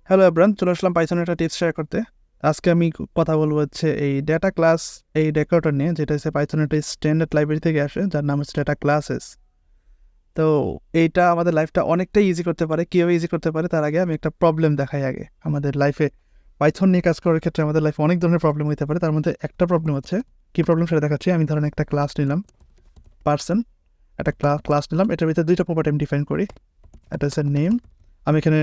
Hello everyone, চলে আসলাম পাইথনের একটা tips share করতে। আজকে আমি কথা বলবো হচ্ছে এই ডেটা ক্লাস, এই ডেকোরেটর নিয়ে, যেটা হচ্ছে পাইথনের একটা স্ট্যান্ডার্ড লাইব্রেরি থেকে আসে, যার নাম হচ্ছে ডেটা ক্লাসেস। তো এইটা আমাদের লাইফটা অনেকটাই ইজি করতে পারে। কীভাবে ইজি করতে পারে তার আগে আমি একটা প্রবলেম দেখাই আগে। আমাদের লাইফে পাইথন নিয়ে কাজ করার ক্ষেত্রে আমাদের লাইফে অনেক ধরনের প্রবলেম হতে পারে। তার মধ্যে একটা প্রবলেম হচ্ছে, কী প্রবলেম সেটা দেখাচ্ছি। আমি ধরেন একটা ক্লাস নিলাম, পার্সন, একটা ক্লাস নিলাম। এটার ভিতরে দুইটা প্রপার্টি আমি ডিফাইন করি। একটা হচ্ছে নেম, আমি এখানে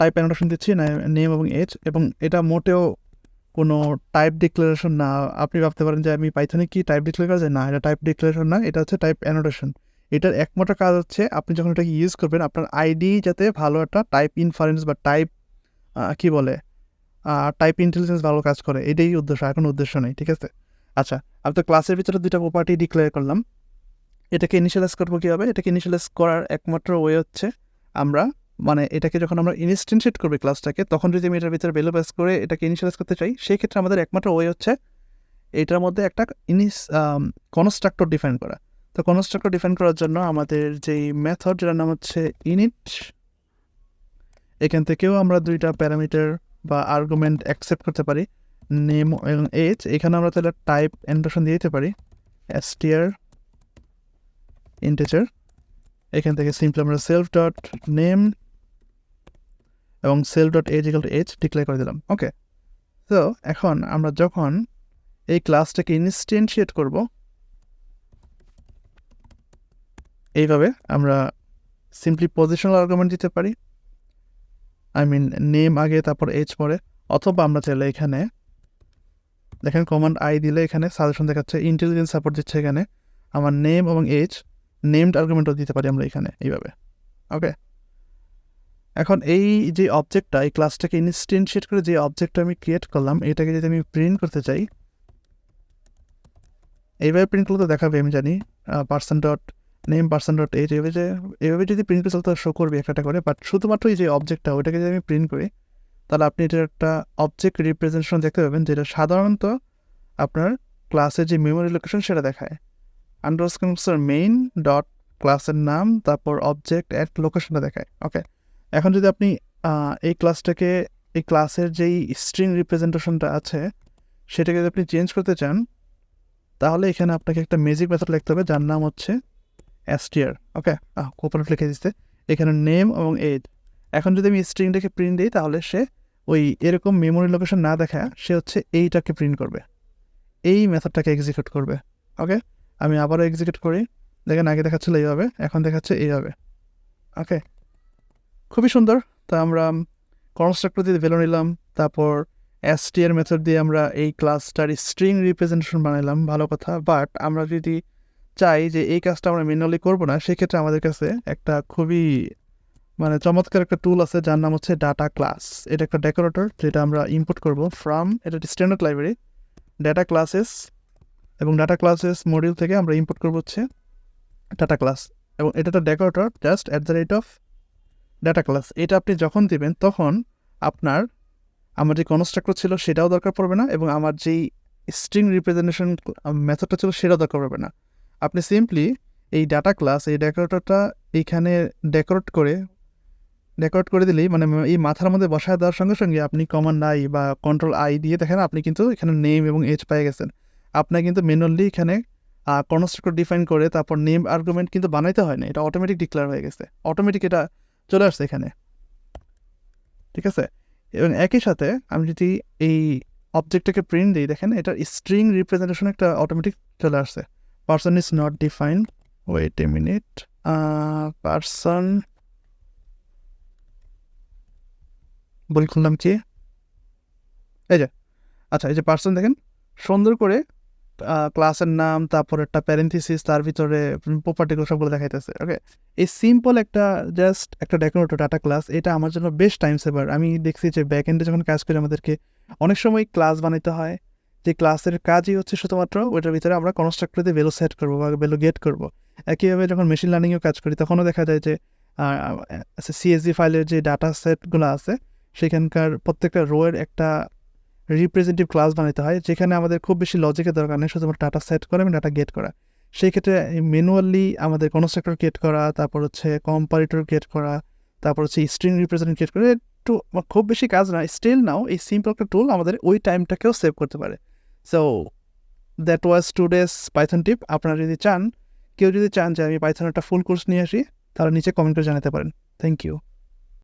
টাইপ অ্যানোটেশন দিচ্ছি না, নেম এবং এজ, এবং এটা মোটেও কোনো টাইপ ডিক্লারেশন না। আপনি ভাবতে পারেন যে আমি পাইথনে কি টাইপ ডিক্লেয়ার করা যায়, না, এটা টাইপ ডিক্লারেশন না, এটা হচ্ছে টাইপ অ্যানোটেশন। এটার একমাত্র কাজ হচ্ছে আপনি যখন এটাকে ইউজ করবেন, আপনার আইডি যাতে ভালো একটা টাইপ ইনফারেন্স বা টাইপ কি বলে টাইপ ইন্টেলিজেন্স ভালো কাজ করে, এটাই উদ্দেশ্য, আর কোনো উদ্দেশ্য নেই। ঠিক আছে, আচ্ছা, আমি তো ক্লাসের ভিতরে দুইটা প্রপার্টি ডিক্লেয়ার করলাম। এটাকে ইনিশিয়ালাইজ করবো কীভাবে? এটাকে ইনিশিয়ালাইজ করার একমাত্র ওয়ে হচ্ছে আমরা, মানে এটাকে যখন আমরা ইনস্টেন্সিয়েট করবে ক্লাসটাকে, তখন যদি আমি এটার ভিতরে ভ্যালু পাস করে এটাকে ইনিশিয়ালাইজ করতে চাই, সেই ক্ষেত্রে আমাদের একমাত্র ওয়ে হচ্ছে এটার মধ্যে একটা কনস্ট্রাক্টর ডিফাইন করা। তো কনস্ট্রাক্টর ডিফাইন করার জন্য আমাদের যেই মেথড, যেটার নাম হচ্ছে ইনিট, এখান থেকেও আমরা দুইটা প্যারামিটার বা আর্গুমেন্ট অ্যাকসেপ্ট করতে পারি, নেম এবং এজ। এখানে আমরা তাহলে টাইপ অ্যানোটেশন দিয়ে দিতে পারি str ইন্টিজার। এখান থেকে সিম্পলি আমরা সেলফ ডট নেম এবং self dot age equal to age declare করে দিলাম। ওকে, তো এখন আমরা যখন এই ক্লাসটাকে ইনস্টেন্সিয়েট করব, এইভাবে আমরা সিম্পলি পজিশনাল আর্গুমেন্ট দিতে পারি, আই মিন নেম আগে তারপর এজ পরে। অথবা আমরা চাইলে এখানে দেখেন কমান্ড আই দিলে এখানে সাজেশন দেখাচ্ছে, ইন্টেলিজেন্স সাপোর্ট দিচ্ছে এখানে। আমার নেম এবং এজ নেমড আর্গুমেন্টও দিতে পারি আমরা এখানে, এইভাবে। ওকে, এখন এই যে অবজেক্টটা, এই ক্লাসটাকে ইনস্টেন্সিয়েট করে যে অবজেক্টটা আমি ক্রিয়েট করলাম, এটাকে যদি আমি প্রিন্ট করতে চাই, এইভাবে প্রিন্ট করলে তো দেখাবে, আমি জানি, person dot name person dot age, এভাবে যদি প্রিন্ট করতে তো শো করবে একটা করে। বাট শুধুমাত্র এই যে অবজেক্টটা, ওইটাকে যদি আমি প্রিন্ট করি, তাহলে আপনি এটার একটা অবজেক্ট রিপ্রেজেন্টেশন দেখতে পাবেন, যেটা সাধারণত আপনার ক্লাসের যে মেমোরি লোকেশন সেটা দেখায়। আন্ডারস্কোর মেইন ডট ক্লাসের নাম, তারপর অবজেক্ট অ্যাট লোকেশনটা দেখায়। ওকে, এখন যদি আপনি এই ক্লাসটাকে, এই ক্লাসের যেই স্ট্রিং রিপ্রেজেন্টেশনটা আছে সেটাকে যদি আপনি চেঞ্জ করতে চান, তাহলে এখানে আপনাকে একটা ম্যাজিক মেথড লিখতে হবে, যার নাম হচ্ছে str। ওকে, কোপারেট লিখে দিচ্ছে এখানে নেম এবং এজ। এখন যদি আমি স্ট্রিংটাকে প্রিন্ট দিই, তাহলে সে ওই এরকম মেমোরি লোকেশন না দেখা, সে হচ্ছে এইটাকে প্রিন্ট করবে, এই মেথডটাকে এক্সিকিউট করবে। ওকে, আমি আবারও এক্সিকিউট করি, দেখেন আগে দেখাচ্ছিল এইভাবে, এখন দেখাচ্ছে এইভাবে। ওকে, খুবই সুন্দর। তো আমরা কনস্ট্রাক্টর দিয়ে ভ্যালু নিলাম, তারপর str মেথড দিয়ে আমরা এই ক্লাসটার স্ট্রিং রিপ্রেজেন্টেশন বানাইলাম, ভালো কথা। বাট আমরা যদি চাই যে এই কাজটা আমরা ম্যানুয়ালি করবো না, সেক্ষেত্রে আমাদের কাছে একটা খুবই মানে চমৎকার একটা টুল আছে, যার নাম হচ্ছে ডাটা ক্লাস। এটা একটা ডেকোরেটর, যেটা আমরা ইম্পোর্ট করব ফ্রম, এটা স্ট্যান্ডার্ড লাইব্রেরি ডাটা ক্লাসেস, এবং ডাটা ক্লাসেস মডিউল থেকে আমরা ইম্পোর্ট করবো হচ্ছে ডাটা ক্লাস। এবং এটা একটা decorator, just at the rate of data class. এটা আপনি যখন দিবেন, তখন আপনার আমার যে কনস্ট্রাক্টর ছিল সেটাও দরকার পড়বে না, এবং আমার যেই স্ট্রিং রিপ্রেজেন্টেশন মেথডটা ছিল সেটাও দরকার পড়বে না। আপনি সিম্পলি এই ডাটা ক্লাস, এই ডেকোরেটরটা এইখানে ডেকোরেট করে দিলেই, মানে এই মাথার মধ্যে বসায় দেওয়ার সঙ্গে সঙ্গে আপনি কমান্ড আই বা কন্ট্রোল আই দিয়ে দেখেন, আপনি কিন্তু এখানে নেম এবং এজ পেয়ে গেছেন। আপনার কিন্তু ম্যানুয়ালি এখানে কনস্ট্রাক্টর ডিফাইন করে তারপর নেম আর্গুমেন্ট কিন্তু বানাইতে হয় না, এটা অটোমেটিক ডিক্লেয়ার হয়ে গেছে, অটোমেটিক এটা চলে আসছে এখানে। ঠিক আছে, এবং একই সাথে আমি যদি এই অবজেক্টটাকে প্রিন্ট দিই, দেখেন এটার স্ট্রিং রিপ্রেজেন্টেশন একটা অটোমেটিক চলে আসছে। Person is not define, wait a minute, person বল খুললাম কি, এই যে, আচ্ছা, এই যে পার্সন দেখেন সুন্দর করে ক্লাসের নাম, তারপর একটা প্যারেন্থিসিস, তার ভিতরে প্রপার্টিগুলো সবগুলো দেখাইতেছে। ওকে, এই সিম্পল একটা জাস্ট একটা ডেকোরেটর ডাটা ক্লাস, এটা আমার জন্য বেস্ট টাইম সেভার। আমি দেখছি যে ব্যাক এন্ডে যখন কাজ করি, আমাদেরকে অনেক সময় ক্লাস বানাইতে হয়, যে ক্লাসের কাজই হচ্ছে শুধুমাত্র ওইটার ভিতরে আমরা কনস্ট্রাক্টর দিয়ে ভ্যালু সেট করবো বা ভ্যালু গেট করবো। একইভাবে যখন মেশিন লার্নিংয়েও কাজ করি, তখনও দেখা যায় যে সিএসভি ফাইলের যে ডাটা সেটগুলো আছে, সেখানকার প্রত্যেকটা রোয়ের একটা রিপ্রেজেন্টেটিভ ক্লাস বানাতে হয়, যেখানে আমাদের খুব বেশি লজিকের দরকার নেই, শুধুমাত্র ডাটা সেট করা এবং ডাটা গেট করা। সেই ক্ষেত্রে ম্যানুয়ালি আমাদের কনস্ট্রাক্টর গেট করা, তারপর হচ্ছে কম্পারেটর গেট করা, তারপর হচ্ছে স্ট্রিং রিপ্রেজেন্টেটিভ গেট করে একটু খুব বেশি কাজ না, স্টিল নাও এই সিম্পল একটা টুল আমাদের ওই টাইমটাকেও সেভ করতে পারে। So that was today's Python tip. আপনারা যদি চান, কেউ যদি চান যে আমি পাইথন একটা ফুল কোর্স নিয়ে আসি, তাহলে নিচে কমেন্ট করে জানাতে পারেন। Thank you.